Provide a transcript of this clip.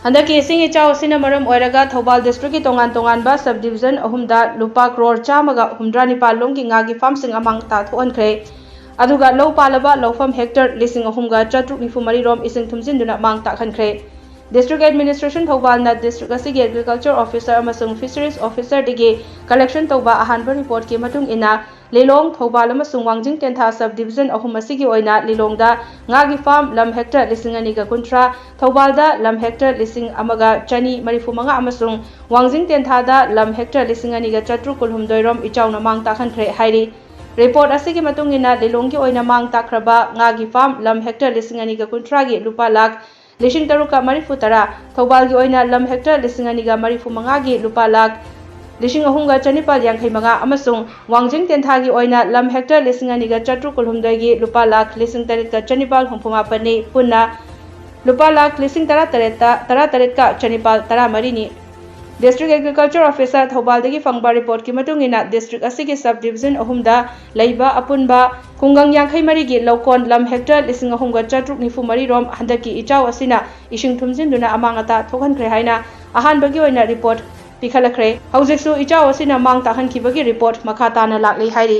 हंदकी इसिंग इचाव असिना मरम ओइरगा थौबाल डिस्ट्रिक्ट की तोंगान तोंगानबा सब डिविजन अहुमदा लुपा करोड़ चामगा हुमद्रा निपालों की गागी फार्मसिंग अमांग ताथोअनख्रे अदुगा लौ पालबा लौफम हेक्टर लिसिंग अहुमगा चट्रुक निफुमरी रोम इसिंग थुमजिंदुना मांग ताखनख्रे डिस्ट्रिक्ट एडमिनिस्ट्रेशन थौबालना डिस्ट्रिक्ट असिगे एग्रीकल्चर ऑफिसर अमसुंग फिशरीज ऑफिसर दिगे कलेक्शन तौबा अहानबा रिपोर्ट की मतुंग इना लिलोंग थौबाल अमसुंग वांजिंग टेंथा सब डिविजन अहुम असिगे ओइना लिलोंगदा गागी फार्म लम हेक्टर लिसिंग अनिगा कुंट्रा थौबालदा लम हेक्टर लिसिंग अमगा चनी मरिफुमंगा अमसुंग वांजिंग टेंथादा लम हेक्टर लिसिंग अनिगा चट्रु कुलहुमदोइरोम इचाउना मांग ताखनख्रे हाइरी रिपोर्ट असिगे मतुंगिना लिलोंगी ओइना मांग ताख्रबा गागी फार्म लम हेक्टर लिसिंग अनिगा कुंट्रागी लुपा लाख लिसिंग तरुका मरिफु तरा थौबालगी ओइना लम हेक्टर लिसिंग अनिगा मरिफु मंगागी लुपा लाख लिसिंग अहुमगा चनिपाल यांखै मंगा अमसुंग वांजिंग टेंथागी ओइना लम हेक्टर लिसिंग अनिगा चट्रु कुलहुमदोइगी लुपा लाख लिसिंग तरेतका चनिपाल हुंफुमापनि पुन्ना लुपा लाख लिसिंग तरा का चनिपाल तरा मरीनी डिस्ट्रिक्ट एग्रीकल्चर ऑफिसर थौबालदगी फंगबा रिपोर्ट की मतुंगिना डिस्ट्रिक्ट असिगे सब डिविजन अहुमदा लैबा अपुनबा कुंगंग यांखै मरीगी लौकोन लम हेक्टर लिसिंग अहुमगा चट्रुक निफु मरी रोम हंदकी इचाव असिना इसिंग थुमजिंदुना अमांगता थोखनख्रे हाइना अहानबगी ओइना रिपोर्ट पिखलख्रे हौजिकसु इचाव असिना मांग ताहनखिबगी रिपोर्ट मखा ताना लाक्ली हाइरी।